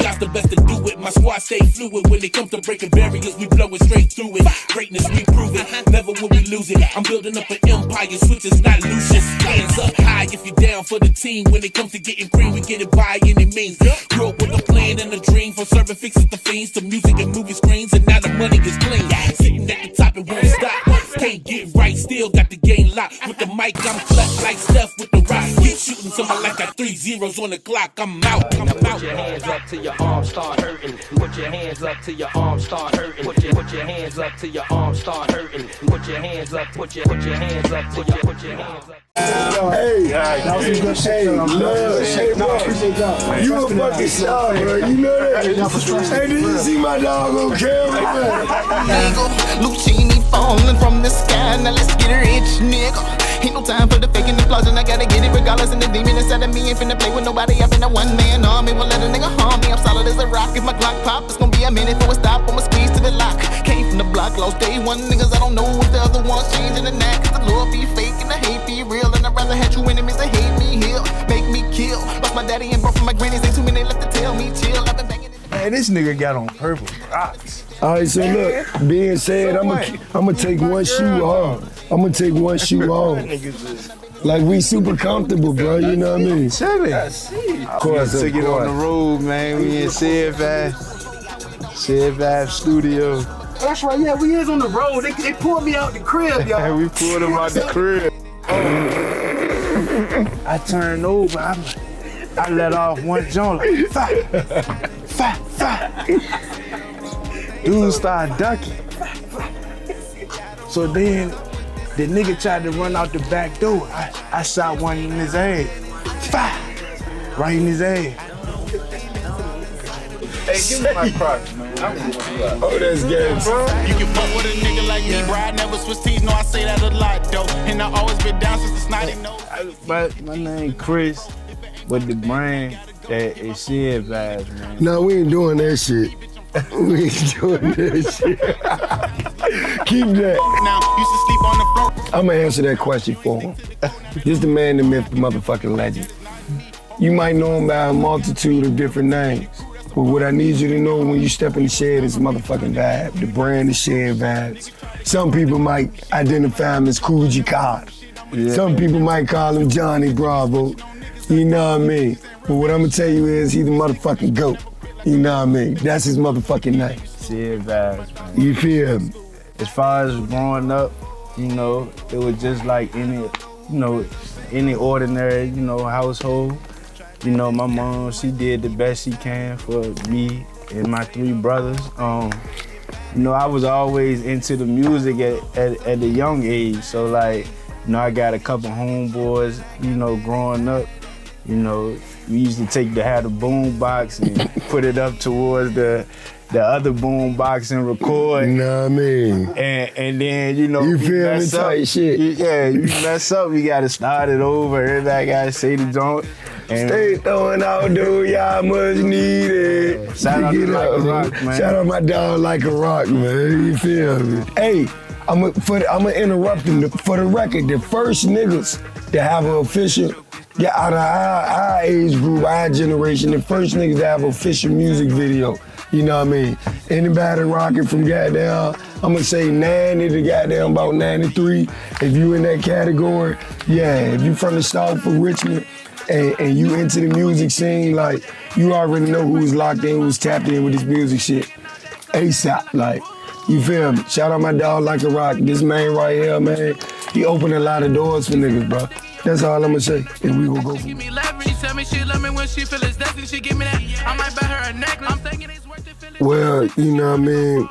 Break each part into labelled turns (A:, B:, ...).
A: Y'all's the best to do it. My squad stay fluid. When it comes to breaking barriers, we blow it straight through it. Greatness, we prove it. Never will we lose it. I'm building up an empire. Switches, not Lucius. Hands up high if you're down for the team. When it comes to getting green, we get it by any means. Grew up with a plan and a dream. From serving fixes to fiends to music and movie screens. And now the money is clean. Sitting at the top, it won't stop. Can't get right, still got the game locked. With the mic, I'm clutch like Steph with the rock. Keep shooting something like got 3 zeros on the clock. I'm out.
B: Put your hands up till your arms start hurting. Put your hands up till your arms start hurting. Put your hands up till your arms start hurting. Put your hands up. Put your hands up till your hands up.
C: Hey, that was some good shit. Hey, bro, you a fucking star, bro. You know that? Hey, did you see my dog on camera, man?
D: Lucini falling from the sky. Now let's get rich, nigga. Ain't no time for the faking applause, and I gotta get it regardless. And the demon inside of me ain't finna play with nobody. I've been a one-man army, won't let a nigga harm me. I'm solid as a rock. If my Glock pop, it's gonna be a minute for a stop. I'ma squeeze to the lock. Came from the block, lost day one niggas. I don't know what the other ones changing the knack. Cause the love be fake and the hate be real. And I'd rather have true enemies that hate me heal, make me kill. Lost my daddy and both of my grannies, ain't too many left to tell me chill. I've been banging it.
E: Man, this nigga got on purple rocks.
C: All right, so look, being said, I'm gonna take one shoe off. I'm gonna take one shoe off. Like, we super comfortable, bro, you know what I mean?
E: Chilling. Of course, took it on the road, man. We in Shedvibez Studios.
F: That's right, yeah, we is on the road. They pulled me out the crib, y'all.
E: We pulled him out the crib. I turned over, I let off one joint like, fire. Dude started ducking. So then the nigga tried to run out the back door. I shot one in his ass. Fire! Right in his ass.
G: Hey, give me my Crocs, man.
C: Oh, that's good.
H: You can fuck with a nigga like me, bro. I never switch teeth, no, I say that a lot, though. And I always been down since the snotty nose.
E: My name Chris, but the brand that is Shedvibez, man.
C: No, we ain't doing that shit. We ain't doing that shit. Keep that.
H: Now, used to sleep on the floor.
C: I'm gonna answer that question for him. This the man, the myth, the motherfucking legend. You might know him by a multitude of different names, but what I need you to know when you step in the shed is motherfucking vibe. The brand is Shedvibez. Some people might identify him as Coogee Card. Yeah. Some people might call him Johnny Bravo. You know what I mean? But what I'm gonna tell you is he's the motherfucking GOAT. You know what I mean? That's his motherfucking name.
E: Shedvibez, man.
C: You feel me?
E: As far as growing up, you know, it was just like any ordinary, household. You know, my mom, she did the best she can for me and my 3 brothers. I was always into the music at a young age. So like, I got a couple homeboys, growing up, we used to have the boom box and put it up towards the other boom box and record.
C: You know what I mean?
E: And then,
C: you feel me tight shit.
E: You mess up, you gotta start it over. Everybody gotta say the joint. And
C: stay throwing out, dude, y'all must need it.
E: Shout out to Like a Rock, man.
C: Shout out my dog Like a Rock, man. You feel me? Hey, I'm gonna interrupt him. For the record, the first niggas to have an official, out of our age group, our generation, the first niggas to have an official music video. You know what I mean? Anybody rocking from goddamn, I'm gonna say 90 to goddamn about 93. If you in that category, yeah. If you from the South for Richmond and you into the music scene, like, you already know who's locked in, who's tapped in with this music shit. ASAP, like, you feel me? Shout out my dog Like a Rock. This man right here, man, he opened a lot of doors for niggas, bro. That's all I'm gonna say, and we gonna go from there.
H: She tell me she love me when she feel it's destiny. She give me that. I might buy her a necklace. I'm thinking it's worth it.
C: Well, you know what I mean?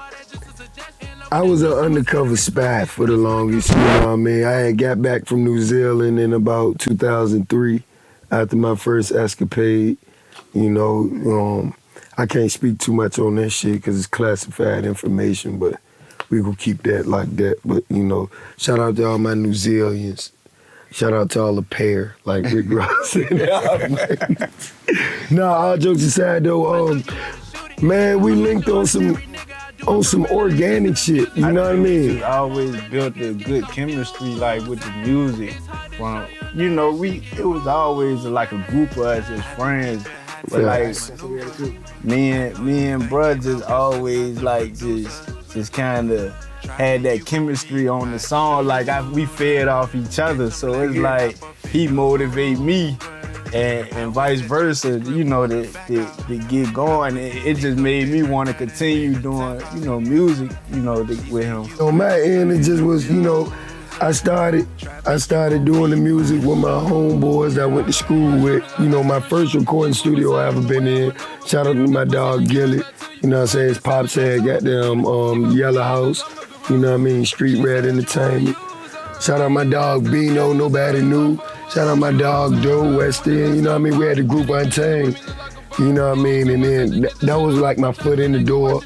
C: I was an undercover spy for the longest, you know what I mean? I had got back from New Zealand in about 2003 after my first escapade. I can't speak too much on that shit because it's classified information, but we gonna keep that like that. But, shout out to all my New Zealanders. Shout out to all the pair, like Rick Ross. Nah, all jokes aside though, man, we linked on some organic shit, you know what I mean?
E: I always built a good chemistry, like, with the music. It was always like a group of us as friends But like me and bruh just always like just kind of had that chemistry on the song. Like we fed off each other, so it's like he motivate me. And vice versa, you know, to get going. It just made me want to continue doing, you know, music, you know, with him.
C: On my end, it just was, you know, I started doing the music with my homeboys that I went to school with. You know, my first recording studio I ever been in. Shout out to my dog Gilly. You know what I'm saying? His pops had goddamn Yellow House. You know what I mean? Street Red Entertainment. Shout out my dog Bino, nobody knew. Shout out my dog Doe, West End. You know what I mean? We had the group Untamed. You know what I mean? And then that was like my foot in the door.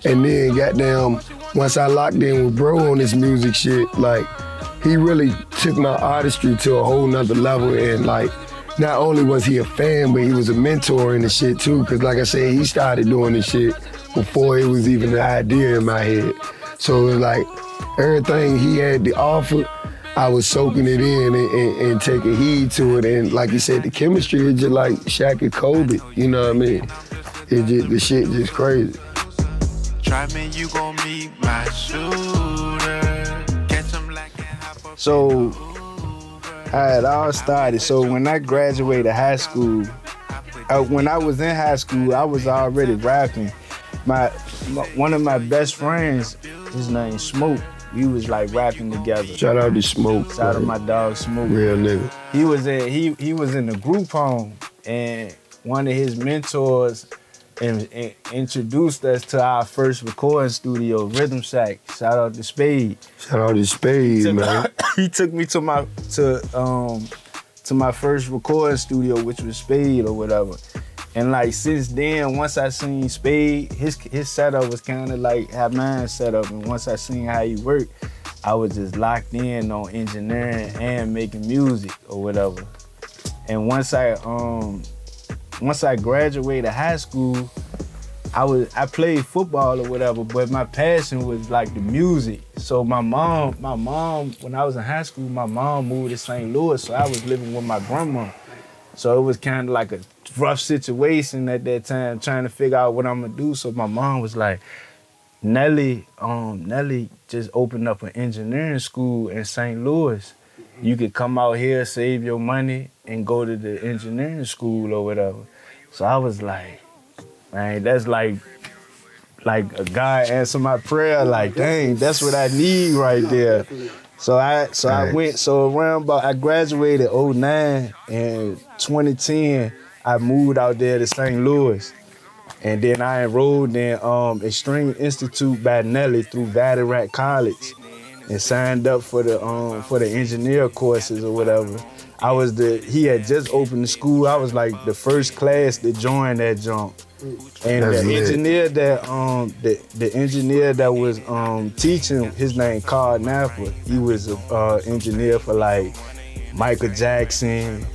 C: And then goddamn, once I locked in with bro on this music shit, like, he really took my artistry to a whole nother level. And like, not only was he a fan, but he was a mentor in the shit too. Cause like I said, he started doing this shit before it was even an idea in my head. So it was like, everything he had to offer, I was soaking it in and taking heed to it. And like you said, the chemistry is just like Shaq and Kobe, you know what I mean? The shit just crazy.
H: Try me, you gon' meet my shooter. Catch him like
E: So, how it all started. So when I graduated high school, when I was in high school, I was already rapping. One of my best friends, his name's Smoke. We was like rapping together. Shout out to Smoke. Shout out to my dog Smoke. Real nigga. He was in the group home, and one of his mentors introduced us to our first recording studio, Rhythm Shack. Shout out to Spade. Shout out to Spade, man. He took me to my first recording studio, which was Spade or whatever. And like since then, once I seen Spade, his setup was kind of like how mine set up. And once I seen how he worked, I was just locked in on engineering and making music or whatever. And once I graduated high school, I played football or whatever, but my passion was like the music. So my mom, when I was in high school, my mom moved to St. Louis, so I was living with my grandma. So it was kind of like a rough situation at that time, trying to figure out what I'm gonna do. So my mom was like, Nelly just opened up an engineering school in St. Louis. You could come out here, save your money, and go to the engineering school or whatever. So I was like, man, that's like a God answer my prayer. Like, dang, that's what I need right there. So I graduated 2009, and 2010 I moved out there to St. Louis, and then I enrolled in Extreme Institute by Nelly through Valley College, and signed up for the engineer courses or whatever. He had just opened the school. I was like the first class to join that jump. And the engineer that was teaching, his name Carl Napper, he was an engineer for like Michael Jackson,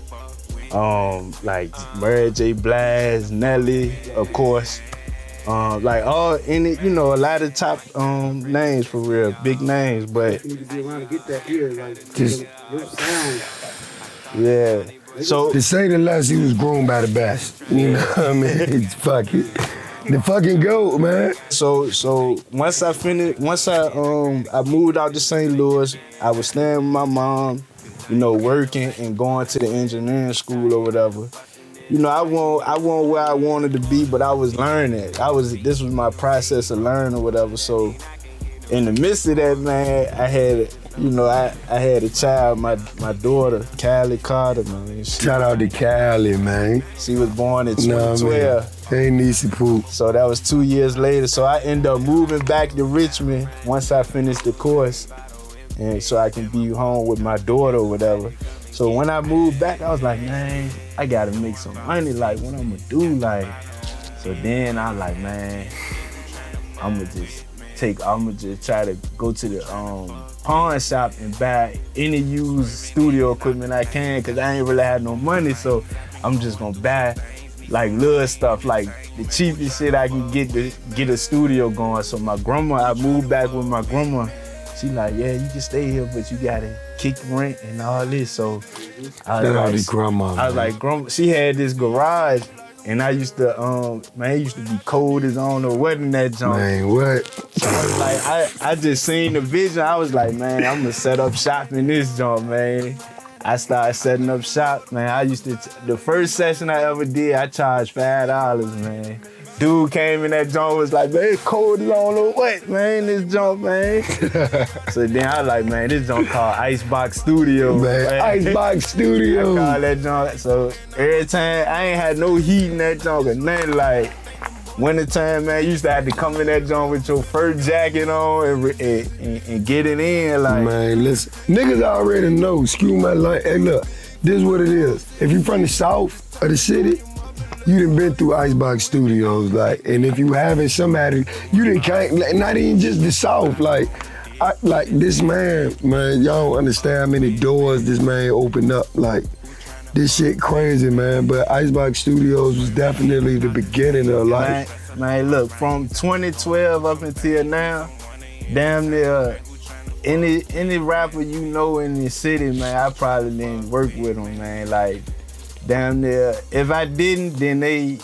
E: like Mary J. Blige, Nelly, of course. Like a lot of top names for real, big names, but yeah. So
C: to say the less, he was groomed by the best. You know what I mean? Fuck it. The fucking GOAT, man.
E: So once I moved out to St. Louis, I was staying with my mom, you know, working and going to the engineering school or whatever. You know, I wasn't where I wanted to be, but I was learning. This was my process of learning or whatever. So in the midst of that, man, I had a child, my daughter, Callie Carter, man.
C: Shout out to Callie, man.
E: She was born in 2012.
C: Hey, Niecy Poo.
E: So that was 2 years later. So I ended up moving back to Richmond once I finished the course, and so I can be home with my daughter or whatever. So when I moved back, I was like, man, I gotta make some money. Like, what I'm gonna do? Like, so then I was like, man, I'm gonna just try to go to the pawn shop and buy any used studio equipment I can, cause I ain't really had no money. So I'm just gonna buy like little stuff, like the cheapest shit I can get to get a studio going. So I moved back with my grandma. She like, yeah, you can stay here, but you gotta kick rent and all this. So I was like, grandma, she had this garage And I used to, man, it used to be cold as I don't know what in that joint.
C: Man, what?
E: So I was like, I just seen the vision. I was like, man, I'm gonna set up shop in this joint, man. I started setting up shop, man. I used to, the first session I ever did, I charged $5, man. Dude came in that joint, was like, man, it's cold as I don't know what, man, this joint, man. So then I was like, man, this joint called Icebox Studios, man.
C: Icebox Studios.
E: I call that joint. So every time, I ain't had no heat in that joint or nothing. Like, wintertime, man, you used to have to come in that joint with your fur jacket on and get it in, like.
C: Man, listen, niggas already know, excuse my line. Hey, look, this is what it is. If you from the south of the city, you done been through Icebox Studios, like, and if you haven't, somebody, you done can't, like, not even just the south, like this man, y'all don't understand how many doors this man opened up, like, this shit crazy, man, but Icebox Studios was definitely the beginning of life.
E: Man, look, from 2012 up until now, damn near any rapper you know in the city, man, I probably didn't work with them, man, like, damn near, if I didn't, then they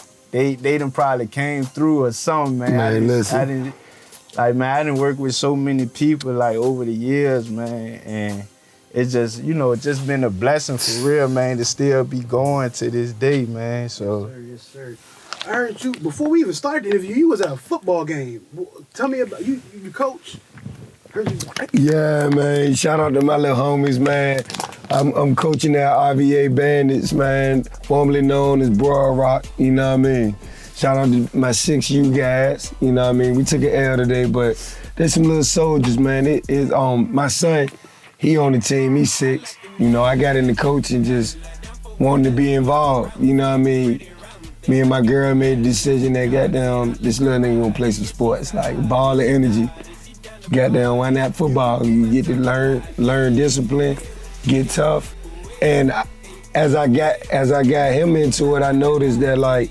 E: done probably came through or something, man.
C: Listen.
E: I didn't work with so many people, like, over the years, man, and it's just, you know, it's just been a blessing for real, man, to still be going to this day, man, so.
F: Yes, sir. I heard you, before we even started the interview, you was at a football game. Tell me about, you coach? Heard you.
C: Yeah, man, shout out to my little homies, man. I'm coaching at RVA Bandits, man, formerly known as Broad Rock, you know what I mean? Shout out to my 6U guys, you know what I mean? We took an L today, but there's some little soldiers, man. It is my son, he on the team, he's 6. You know, I got into coaching just wanting to be involved, you know what I mean? Me and my girl made the decision that goddamn, this little nigga gonna play some sports, like ball of energy. Goddamn, why not football? You get to learn discipline, get tough. And as I got him into it, I noticed that, like,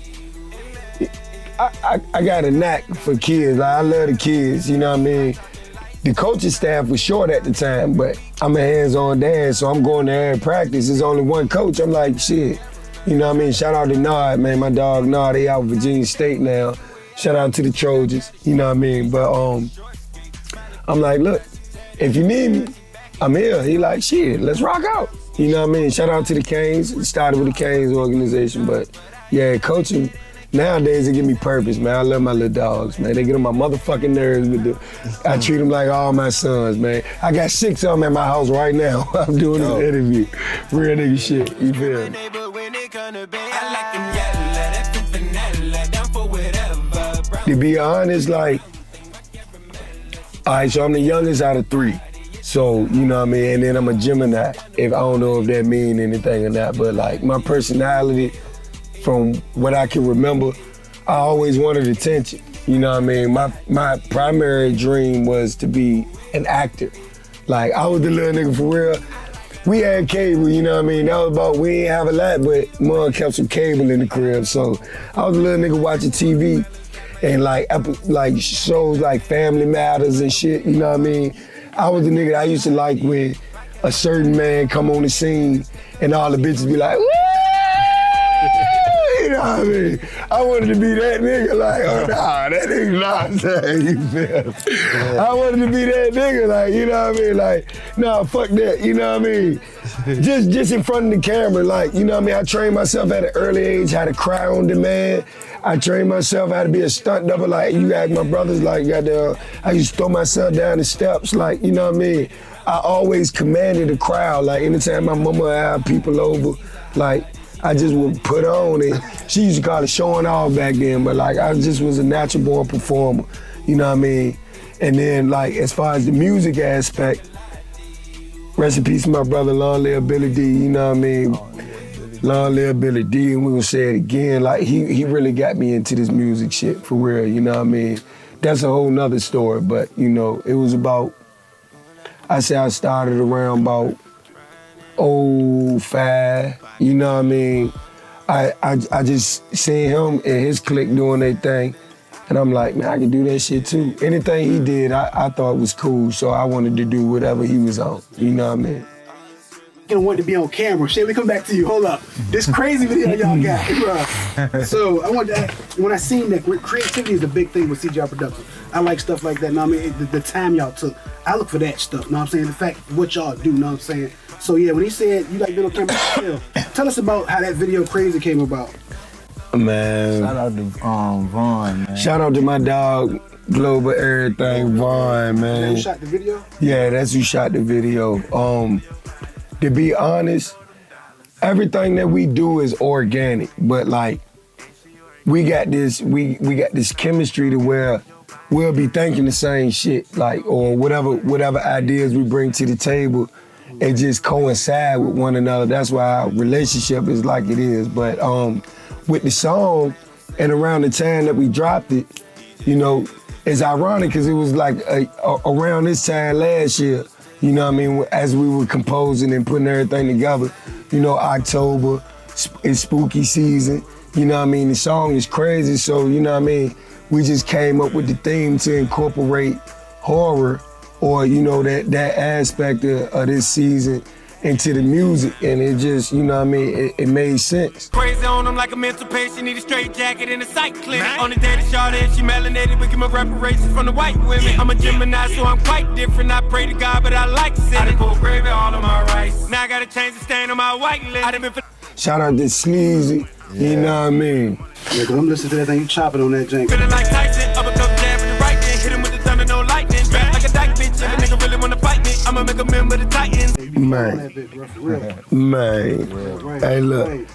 C: I got a knack for kids. Like, I love the kids, you know what I mean? The coaching staff was short at the time, but I'm a hands-on dad, so I'm going there and practice. There's only one coach. I'm like, shit, you know what I mean? Shout out to Nod, man, my dog Nod, they out of Virginia State now. Shout out to the Trojans, you know what I mean? But I'm like, look, if you need me, I'm here. He like, shit, let's rock out. You know what I mean? Shout out to the Canes. It started with the Canes organization, but yeah, coaching, nowadays it give me purpose, man. I love my little dogs, man. They get on my motherfucking nerves I treat them like all my sons, man. I got 6 of them at my house right now. I'm doing this interview. Real nigga shit, you feel me? To be honest, like, all right, so I'm the youngest out of 3. So, you know what I mean? And then I'm a Gemini. If I don't know if that mean anything or not, but like my personality, from what I can remember, I always wanted attention. You know what I mean? My primary dream was to be an actor. Like, I was the little nigga for real. We had cable, you know what I mean? That was about, we didn't have a lot, but Mom kept some cable in the crib. So I was a little nigga watching TV and like shows like Family Matters and shit, you know what I mean? I was the nigga that I used to like when a certain man come on the scene and all the bitches be like, woo! You know what I mean? I wanted to be that nigga, like, oh nah, that nigga nonsense, you feel me? I wanted to be that nigga, like, you know what I mean? Like, nah, fuck that, you know what I mean? Just in front of the camera, like, you know what I mean? I trained myself at an early age how to cry on demand. I trained myself how to be a stunt double, like, you ask my brothers, like, goddamn, I used to throw myself down the steps, like, you know what I mean? I always commanded the crowd, like, anytime my mama had people over, like, I just would put on it. She used to call it showing off back then, but like I just was a natural born performer, you know what I mean? And then like as far as the music aspect, rest in peace to my brother, Long Live Billy D, you know what I mean? Long Live Billy D, and we gonna say it again, like he really got me into this music shit for real, you know what I mean? That's a whole nother story, but you know, it was about, I say I started around about 05, you know what I mean? I just seen him and his clique doing their thing, and I'm like, man, I can do that shit too. Anything he did, I thought was cool, so I wanted to do whatever he was on, you know what I mean?
F: gonna want to be on camera. Shit, we come back to you. Hold up. This crazy video y'all got, bro. So I want to, when I seen that, creativity is a big thing with CGI production. I like stuff like that. Know what I mean? The time y'all took. I look for that stuff. Know what I'm saying? The fact what y'all do. Know what I'm saying? So yeah, when he said you like video camera, tell us about how that video Crazy came about.
C: Man.
E: Shout out to Vaughn, man.
C: Shout out to my dog, Global Everything, Vaughn, man.
F: Who shot the video?
C: Yeah, that's who shot the video. To be honest, everything that we do is organic, but like we got this chemistry to where we'll be thinking the same shit, like, or whatever ideas we bring to the table, it just coincide with one another. That's why our relationship is like it is. But with the song and around the time that we dropped it, you know, it's ironic because it was like around this time last year. You know what I mean? As we were composing and putting everything together, you know, October is spooky season. You know what I mean? The song is crazy, so you know what I mean? We just came up with the theme to incorporate horror or, you know, that aspect of this season into the music, and it just, you know what I mean, it made sense.
I: Crazy on them like a mental patient, need a straight jacket and a psych clinic. On the day that shawty, she melanated, we give my reparations from the white women. I'm a Gemini, so I'm quite different. I pray to God, but I like sinning. I done put gravy all on my rice. Now I gotta change the stain on my white list. I done been
C: Shout out to Sleazy, you know what I mean?
F: Yeah, cause I'm listening to that thing, you chopping on that jank.
I: feeling like Tyson, up a cup jab with the right hand, hit him with the thunder, no lightning. Back like a dyke bitch, if a nigga really wanna fight me, I'ma make a member of the Titans.
C: Man, hey look,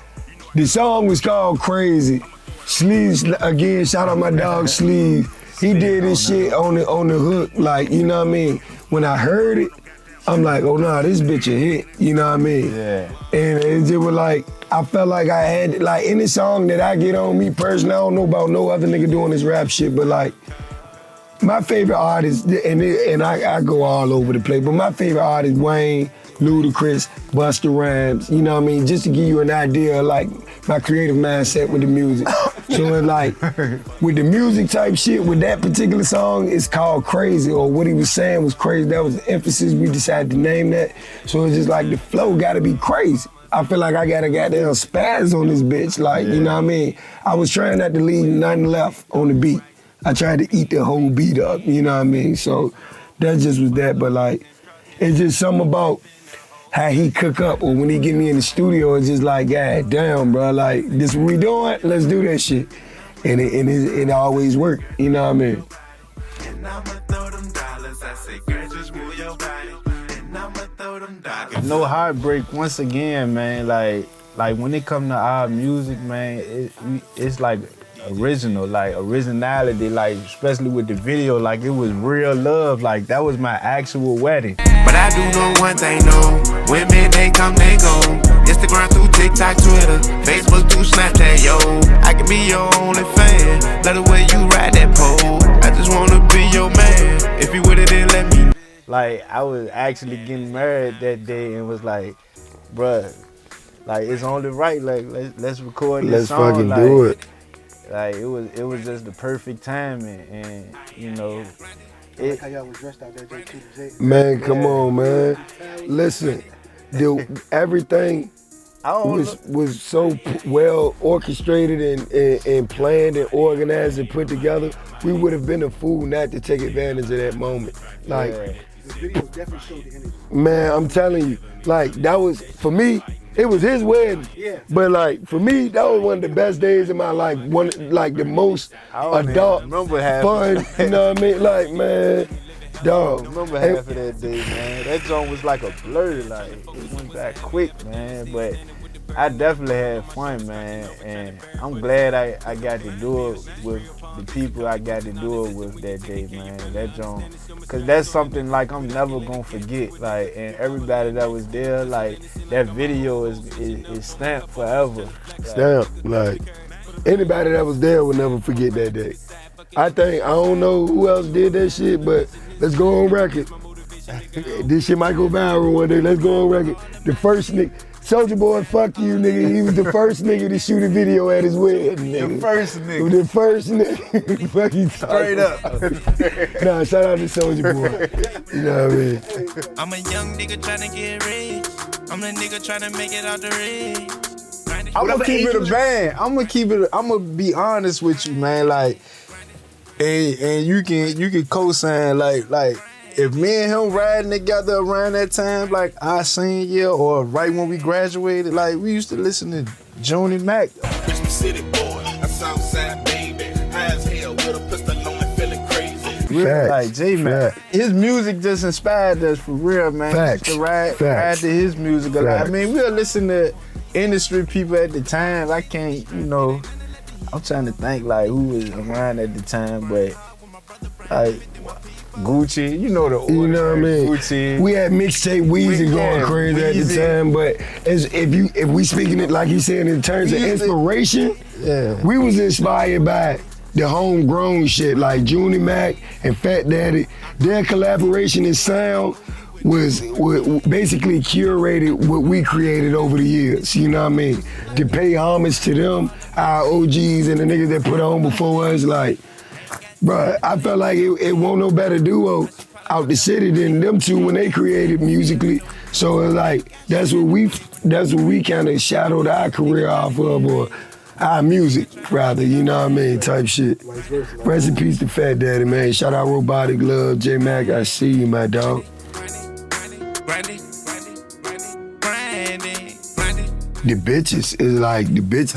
C: the song was called Crazy. Sleeves, again, shout out my dog Sleeve. He did this shit on the hook, like, you know what I mean? When I heard it, I'm like, oh nah, this bitch a hit, you know what I mean?
E: Yeah.
C: And it just was like, I felt like I had, like, any song that I get on, me personally, I don't know about no other nigga doing this rap shit, but like, my favorite artist, and I go all over the place, but my favorite artist, Wayne, Ludacris, Busta Rhymes, you know what I mean? Just to give you an idea of like my creative mindset with the music. So it's like, with the music type shit, with that particular song, it's called Crazy, or what he was saying was crazy. That was the emphasis, we decided to name that. So it's just like the flow gotta be crazy. I feel like I got a goddamn spaz on this bitch, like, you know what I mean? I was trying not to leave nothing left on the beat. I tried to eat the whole beat up, you know what I mean? So that just was that, but like, it's just something about how he cook up, or when he get me in the studio, it's just like, God damn, bro, like, this what we doing? Let's do that shit. And it always worked, you know what I mean?
J: And I'ma throw them dollars, I say, girl, just move your body. And I'ma throw them dollars.
E: No heartbreak, once again, man, like when it come to our music, man, it's like original, like originality, like especially with the video, like it was real love, like that was my actual wedding.
J: But I do know one thing, no, women, they come, they go. Instagram through TikTok, Twitter, Facebook through Snapchat, yo. I can be your only fan, love the way you ride that pole. I just wanna be your man, if you with it, then let me.
E: Like, I was actually getting married that day and was like, bruh, like it's only right, like let's record this song.
C: Let's fucking
E: like,
C: do it.
E: Like it was just the perfect timing, and you know,
F: Like how y'all was dressed out there, JT.
C: Man, come on, man. Listen, everything was so well orchestrated and planned and organized and put together. We would have been a fool not to take advantage of that moment. Like,
F: The video definitely showed the energy.
C: man, I'm telling you, like, that was, for me, it was his wedding.
F: Yeah.
C: But like, for me, that was one of the best days of my life. Like the most adult fun, you know what I mean? Like, man, dog.
E: I remember half of that day, man. That joint was like a blur, like it went that quick, man. But I definitely had fun, man, and I'm glad I got to do it with the people I got to do it with that day, man. That joint, cause that's something like I'm never gonna forget. Like, and everybody that was there, like that video is stamped forever.
C: Stamped, like anybody that was there will never forget that day. I don't know who else did that shit, but let's go on record. This shit might go viral one day. Let's go on record. The first nigga. Soulja Boy, fuck you, nigga. He was the first nigga to shoot a video at his wedding, nigga.
E: The first nigga.
C: The first nigga. Fuck you,
E: straight up.
C: Nah, shout out to Soulja Boy. You know what I mean?
J: I'm a young nigga tryna get rich. I'm the nigga tryna make it out the ring.
E: I'm gonna keep it a band. I'm gonna be honest with you, man. Like, and you can co-sign like if me and him riding together around that time, like our senior year or right when we graduated, like we used to listen to Joni Mac.
A: Christmas City boy, a Southside baby, high as hell with a pistol on and feeling crazy.
E: Really, like J-Mac. His music just inspired us for real, man.
C: Facts.
E: To ride to his music a lot. I mean, we'll listen to industry people at the time. I can't, I'm trying to think like who was around at the time, but like Gucci, the order.
C: You know what I mean?
E: Gucci.
C: We had mixtape Weezy going crazy at the time, but if we speaking it like you said in terms of inspiration, we was inspired by the homegrown shit like Juni Mac and Fat Daddy. Their collaboration in sound was basically curated what we created over the years, you know what I mean? To pay homage to them, our OGs and the niggas that put on before us, like, bruh, I felt like it won't no better duo out the city than them two when they created musically. So it's like, that's what we kind of shadowed our career off of, or our music, rather, you know what I mean, type shit. Rest in peace to Fat Daddy, man. Shout out Robotic Love, J-Mac, I see you, my dog. The bitches is like, the bitch,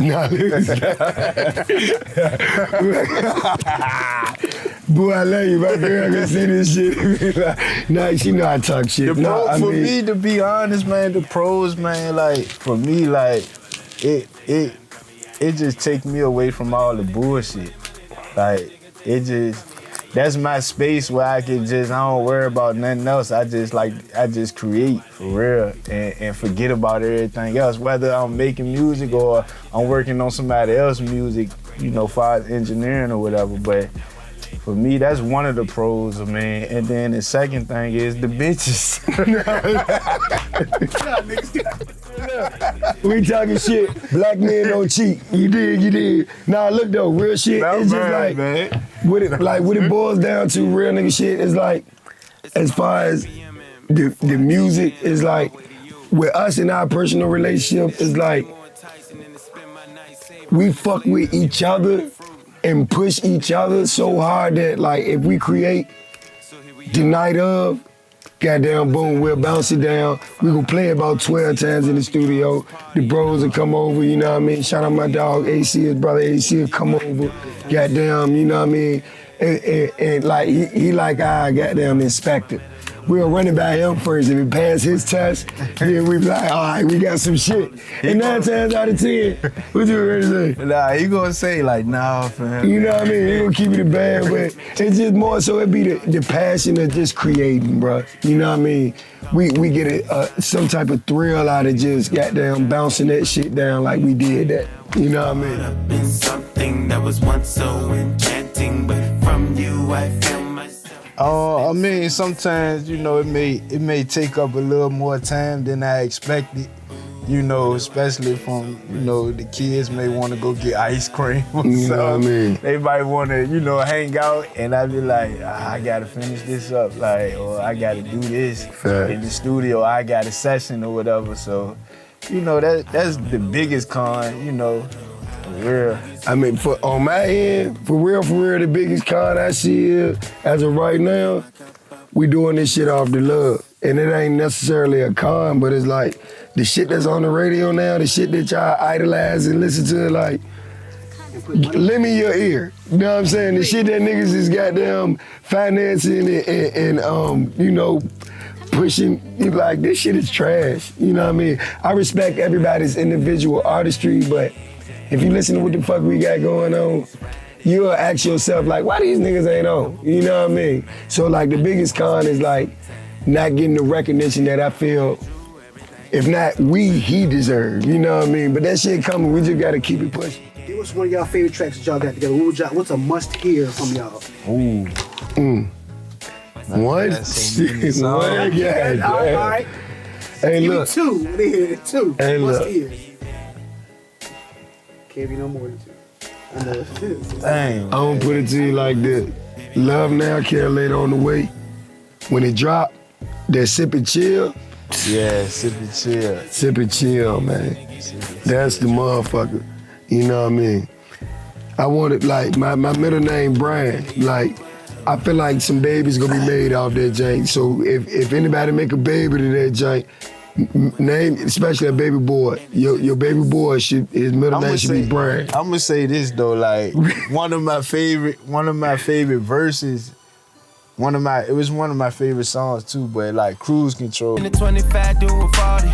C: boy, I love you, my girl can see this shit. Nah, she know I talk shit.
E: For me, to be honest, man, the pros, man, like, for me, like, it just take me away from all the bullshit. Like, that's my space where I don't worry about nothing else. I just create for real and forget about everything else. Whether I'm making music or I'm working on somebody else's music, for engineering or whatever. But for me, that's one of the pros, man. And then the second thing is the bitches.
C: We talking shit. Black men don't cheat. You did. Nah, look though, real shit. It's just like, man. What it boils down to, real nigga shit, is like, as far as the music is like, with us in our personal relationship, is like, we fuck with each other and push each other so hard that, like, if we create the night of, goddamn boom, we'll bounce it down. We gonna play about 12 times in the studio. The bros will come over, you know what I mean? Shout out my dog, AC, his brother AC will come over. Goddamn, you know what I mean? And like, he like our goddamn inspector. We'll run it by him first. If he pass his test, then we be like, all right, we got some shit. And 9 times out of 10, what you ready to say?
E: Nah, he gonna say like, nah, fam.
C: You know what I mean? He gonna keep it a band, but it's just more so it be the passion of just creating, bro. You know what I mean? We get some type of thrill out of just goddamn bouncing that shit down like we did that. You know what I mean?
J: Up in something that was once so enchanting, but from you I found myself.
E: I mean, sometimes, it may take up a little more time than I expected, especially from, the kids may want to go get ice cream or
C: you know what I mean?
E: They might want to, hang out, and I be like, I got to finish this up, like, or I got to do this in the studio, I got a session or whatever, so, that's the biggest con, for real.
C: I mean, on my end, for real, the biggest con I see is, as of right now, we doing this shit off the love. And it ain't necessarily a con, but it's like, the shit that's on the radio now, the shit that y'all idolize and listen to, like, lend me your ear. You know what I'm saying? The shit that niggas is goddamn financing and pushing, like, this shit is trash. You know what I mean? I respect everybody's individual artistry, but if you listen to what the fuck we got going on, you'll ask yourself, like, why these niggas ain't on? You know what I mean? So, like, the biggest con is, like, not getting the recognition that I feel, if not he deserves. You know what I mean? But that shit coming, we just gotta keep it pushing.
F: What's one of y'all favorite tracks that y'all got together? What's a must hear from y'all?
E: Ooh.
C: One?
F: All right.
C: Hey, look.
F: Two.
C: Hey,
F: must
C: look.
F: hear. Can't be no more than 2. I know it's
E: Dang.
C: I'm gonna put it to you like this. Love Now, Care Later on the way. When it drop, that Sip and Chill,
E: Yeah, sip and chill.
C: Sip and chill, man. That's the motherfucker. You know what I mean? I wanted, like, my middle name Brian. Like, I feel like some babies gonna be made off that jank. So if anybody make a baby to that jank, name, especially a baby boy, your baby boy his middle name should be Brian.
E: I'm gonna say this though, like one of my favorite verses. It was one of my favorite songs too, but like Cruise Control.
I: In the 25 doing 40,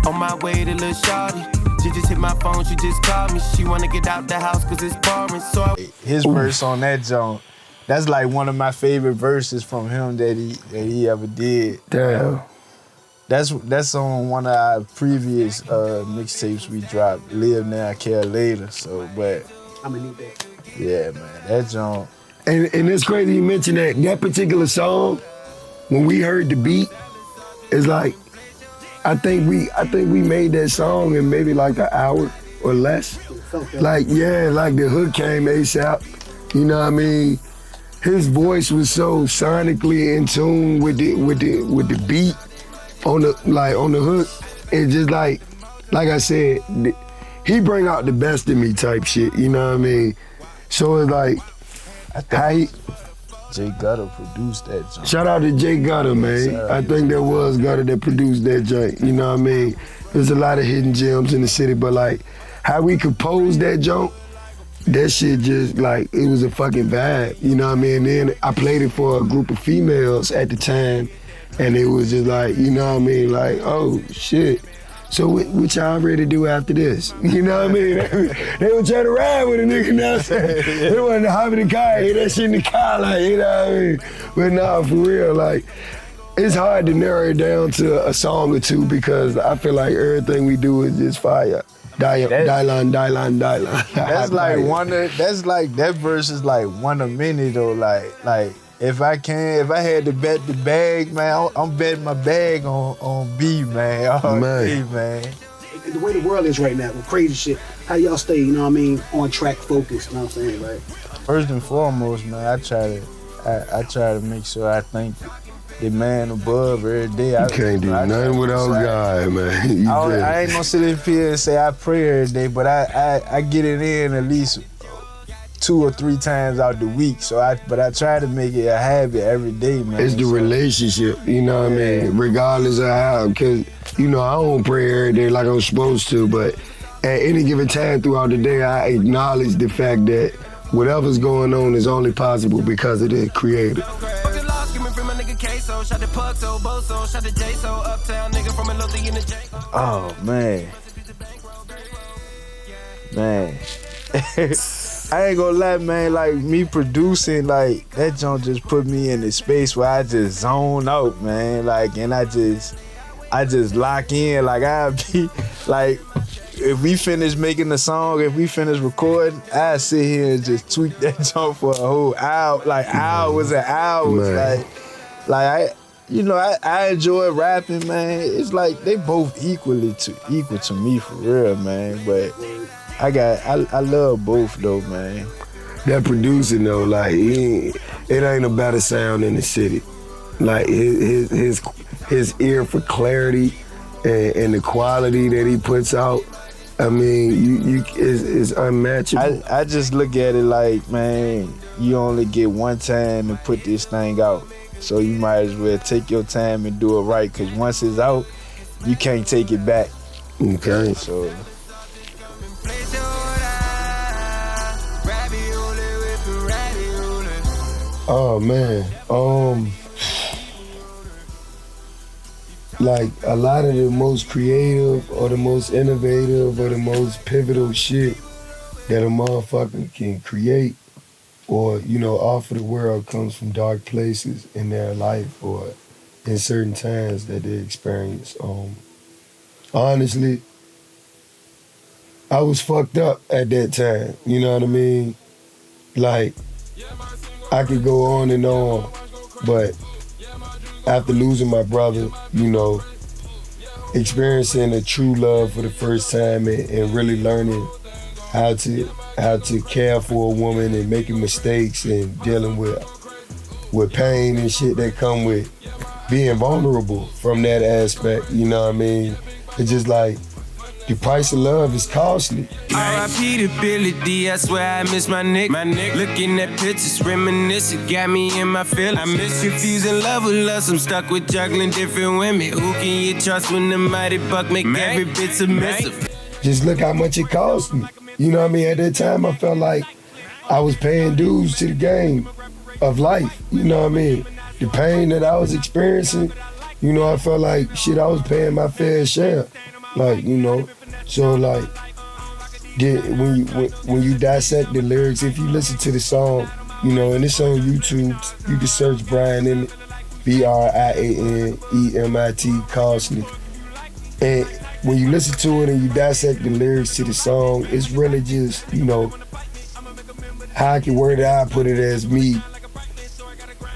I: on my way to Lil Shorty. She just hit my phone, she just called me. She wanna get out the house cause it's boring, so
E: his verse on that joint, that's like one of my favorite verses from him that he ever did.
C: Damn.
E: That's on one of our previous mixtapes we dropped, Live Now, Care Later. So, but
F: I'm gonna need that.
E: Yeah, man, that joint.
C: And it's crazy you mentioned that particular song. When we heard the beat, it's like I think we made that song in maybe like an hour or less. Like like the hook came ASAP. You know what I mean? His voice was so sonically in tune with the beat on the hook. It's just like I said, he bring out the best in me type shit. You know what I mean? So it's like how
E: Jay Gutter produced that joint.
C: Shout out to Jay Gutter, man. I think that was Gutter that produced that joint. You know what I mean? There's a lot of hidden gems in the city, but like how we composed that joint, that shit just like, it was a fucking vibe. You know what I mean? And then I played it for a group of females at the time, and it was just like, you know what I mean? Like, oh shit. So what y'all ready to do after this? You know what I mean? They were trying to ride with a nigga now. They wanted to hop in the car, hit that shit in the car, like, you know what I mean? But nah, for real, like, it's hard to narrow it down to a song or two because I feel like everything we do is just fire. Die line.
E: That's like that verse is like one a minute though. Like if I had to bet the bag, man, I'm betting my bag on B, man. Man.
F: The way the world is right now with crazy shit, how y'all stay, you know what I mean, on track, focused, you know what I'm saying, right?
E: First and foremost, man, I try to make sure I thank the man above every day.
C: You can't do nothing without God, man.
E: I ain't gonna sit up here and say I pray every day, but I get it in at least 2 or 3 times out the week. But I try to make it a habit every day, man.
C: It's the relationship, you know what I mean? Regardless of how, because, you know, I don't pray every day like I'm supposed to, but at any given time throughout the day, I acknowledge the fact that whatever's going on is only possible because of the Creator.
E: Oh, man. I ain't gonna lie, man, like me producing, like that joint just put me in the space where I just zone out, man. Like, and I just lock in. Like I'll be like, if we finish making the song, if we finish recording, I sit here and just tweak that joint for a whole hour, like hours and hours. Man. Like I enjoy rapping, man. It's like they both equal to me for real, man. But I love both though, man.
C: That producing though, like it ain't a better sound in the city. Like his ear for clarity and the quality that he puts out. I mean, it's unmatchable.
E: I just look at it like, man, you only get one time to put this thing out, so you might as well take your time and do it right. Cause once it's out, you can't take it back.
C: Okay.
E: So.
C: Oh man, like a lot of the most creative or the most innovative or the most pivotal shit that a motherfucker can create or, you know, offer the world comes from dark places in their life or in certain times that they experience. Honestly, I was fucked up at that time, you know what I mean? Like, I could go on and on, but after losing my brother, you know, experiencing a true love for the first time and really learning how to care for a woman and making mistakes and dealing with pain and shit that come with being vulnerable from that aspect, you know what I mean? It's just like, the price of love is costly.
I: R.I.P. to Billy D, I swear I miss my Nick. Looking at pictures, reminiscing, got me in my feelings. I miss confusing love with lust, I'm stuck with juggling different women. Who can you trust when the mighty buck make every bit submissive?
C: Just look how much it cost me. You know what I mean? At that time, I felt like I was paying dues to the game of life. You know what I mean? The pain that I was experiencing, you know, I felt like, shit, I was paying my fair share. Like, you know, so like, when you dissect the lyrics, if you listen to the song, you know, and it's on YouTube, you can search BrianEmit, BrianEmit, Costly. And when you listen to it and you dissect the lyrics to the song, it's really just, you know, how I can word it, I put it as me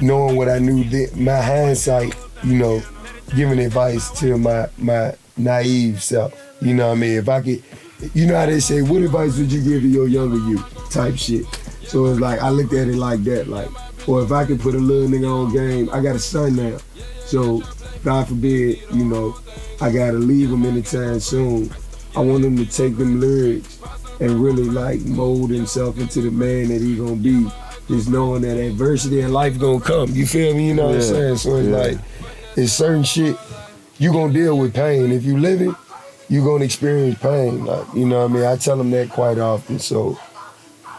C: knowing what I knew, my hindsight, you know, giving advice to my naive self. You know what I mean? If I could, you know how they say, what advice would you give to your younger you? Type shit. So it's like, I looked at it like that, like, or if I could put a little nigga on game, I got a son now. So, God forbid, you know, I gotta leave him anytime soon. I want him to take them lyrics and really like mold himself into the man that he gonna be. Just knowing that adversity in life gonna come. You feel me? You know what I'm saying? So it's like, it's certain shit, you gonna deal with pain. If you live it, you gonna experience pain. Like, you know what I mean? I tell them that quite often. So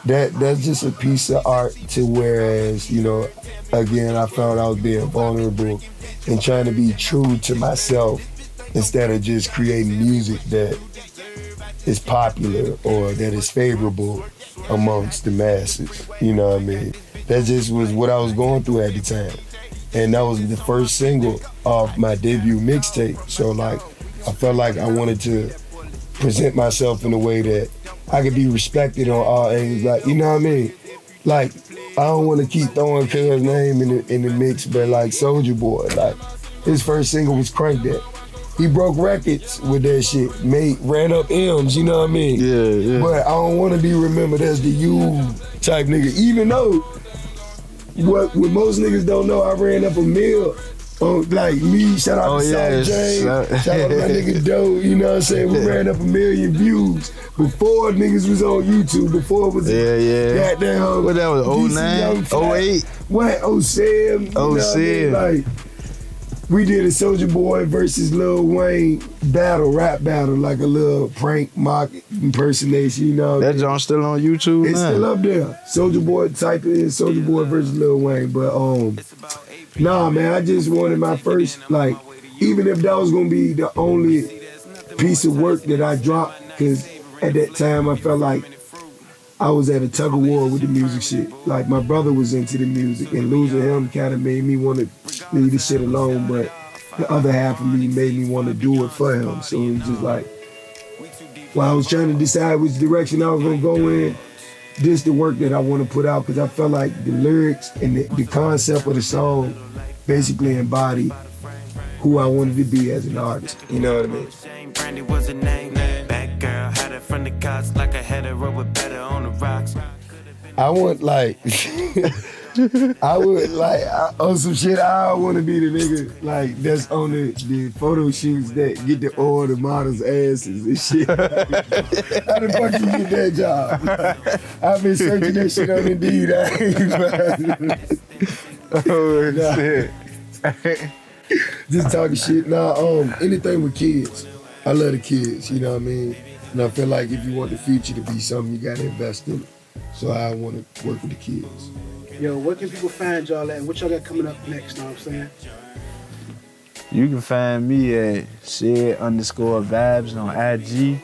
C: that's just a piece of art to whereas, you know, again, I found I was being vulnerable and trying to be true to myself instead of just creating music that is popular or that is favorable amongst the masses. You know what I mean? That just was what I was going through at the time. And that was the first single off my debut mixtape. So like, I felt like I wanted to present myself in a way that I could be respected on all angles. Like, you know what I mean? Like, I don't want to keep throwing Cuz name in the mix, but like Soulja Boy, like his first single was Crank That. He broke records with that shit, ran up M's, you know what I mean?
E: Yeah.
C: But I don't want to be remembered as the you type nigga, even though what most niggas don't know, I ran up a mill on like me, shout out to South James, shout out to my nigga Doe, you know what I'm saying? We ran up 1 million views before niggas was on YouTube, before it was goddamn.
E: What that was, 09, 08?
C: What, 07? You know what I mean? Like, we did a Soulja Boy versus Lil Wayne rap battle, like a little prank mock impersonation, you know.
E: That joint still on YouTube
C: It's
E: now?
C: still up there. Soulja Boy, type it in, Soulja Boy versus Lil Wayne. But nah, man, I just wanted my first, like, even if that was gonna be the only piece of work that I dropped, because at that time I felt like I was at a tug of war with the music shit. Like, my brother was into the music, and losing him kind of made me want to leave the shit alone, but the other half of me made me want to do it for him. So it was just like, while I was trying to decide which direction I was gonna go in, this the work that I want to put out, because I felt like the lyrics and the concept of the song basically embodied who I wanted to be as an artist. You know what I mean?
I: Brandy was her name. Bad girl had her from the cots like a hetero with better on the rocks.
C: I want like, on some shit, I want to be the nigga like that's on the photo shoots that get to oil the models' asses and shit. How the fuck you get that job? I've been searching that shit on Indeed. Shit. Just talking shit. Nah, anything with kids. I love the kids, you know what I mean? And I feel like if you want the future to be something, you gotta invest in it. So I want to work with the kids.
F: Yo, where can people find y'all at and what y'all got coming up next, know what I'm saying?
E: You can find me at Shed_Vibes on IG.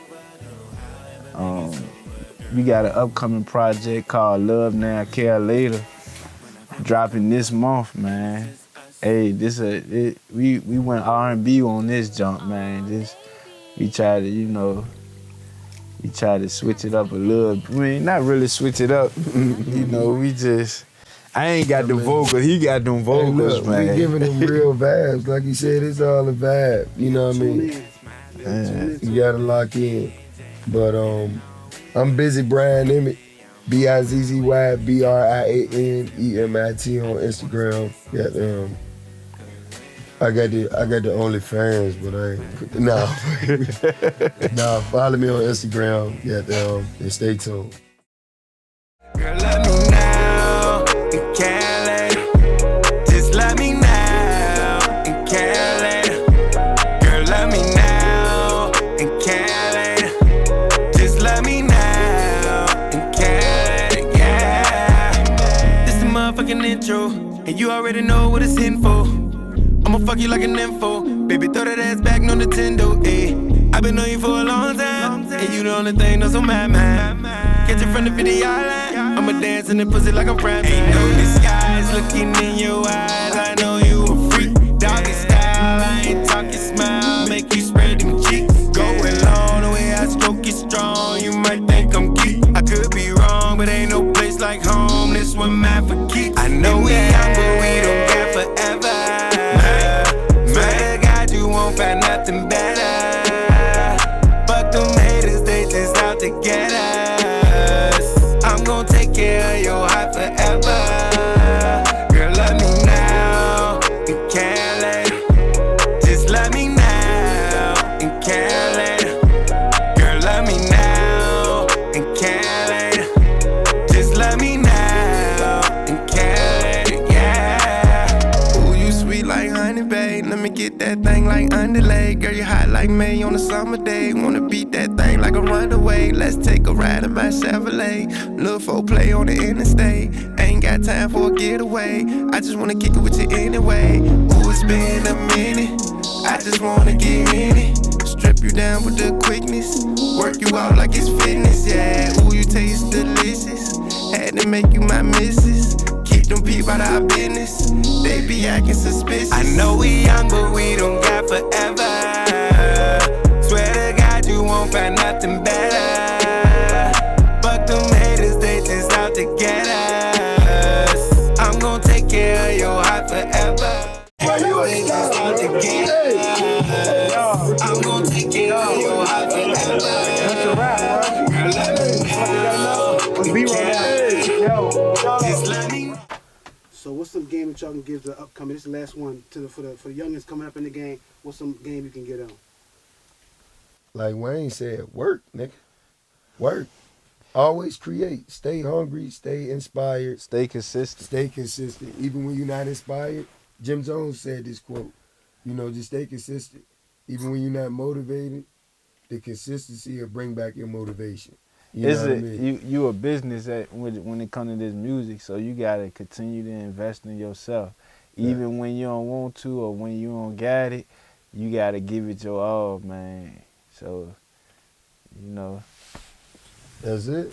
E: We got an upcoming project called Love Now, Care Later, dropping this month, man. Hey, we went R&B on this jump, man. We try to switch it up a little. I mean, not really switch it up. You know, I ain't got the vocals. He got them vocals,
C: look,
E: man.
C: We giving them real vibes. Like you said, it's all a vibe. You know what I mean? You gotta lock in. But I'm busy BrianEmit. BIZZY BrianEmit on Instagram. Got I got the OnlyFans, but I ain't. Nah, follow me on Instagram. And stay tuned.
J: Girl, let me now in Cali. Just let me now in Cali. Girl, let me now in Cali. Just let me now in Cali. Yeah. This the motherfucking intro, and you already know what it's in for. I'ma fuck you like an info. Baby, throw that ass back, no Nintendo, ayy. I've been on you for a long time, and you the only thing that's on my mind. Catch it from the 50 yard line. I'ma dance in the pussy like I'm prime. Ain't no disguise looking in your eyes. I know you a freak. Doggy style, I ain't talking smile. Make you spread them cheeks. Going long, the way I stroke you strong. You might think I'm geek. I could be wrong, but ain't no place like home. This one mad for keeps. I know we young, but we don't got forever. Swear to God, you won't find nothing better. Fuck them haters, they just out to get us. I'm gon' take care of your heart forever. Girl, let me now in Cali. Just let me now in Cali. Girl, let me now in Cali. Just let me now in Cali, yeah. Ooh, you sweet like honey, babe. Let me get that thing like underlay. Girl, you hot like May on a summer day. Wanna beat that thing like a runaway. Let's take a ride in my Chevrolet. Look for play on the interstate. Ain't got time for a getaway. I just wanna kick it with you anyway. Ooh, it's been a minute. I just wanna get in it. Strip you down with the quickness. Work you out like it's fitness, yeah. Ooh, you taste delicious. Had to make you my missus. Keep them people out of our business. They be acting suspicious. I know we young, but we don't got forever. Swear to God, you won't find nothing better. Fuck them haters, they just out to get us. I'm gon' take care of your heart forever. They just out to get us. I'm gon' take care of your heart forever.
F: That's a wrap, bro.
J: Girl, let me know.
F: Let's be right now.
J: Just let me know.
F: So what's some game that y'all can give the upcoming? This is the last one for the youngins coming up in the game. What's some game you can get on?
C: Like Wayne said, work, nigga. Work. Always create. Stay hungry. Stay inspired.
E: Stay consistent.
C: Stay consistent. Even when you're not inspired. Jim Jones said this quote. You know, just stay consistent. Even when you're not motivated, the consistency will bring back your motivation. You know what I mean?
E: You a business when it comes to this music, so you gotta continue to invest in yourself. Even when you don't want to or when you don't got it, you gotta give it your all, man. So, you know.
C: That's it.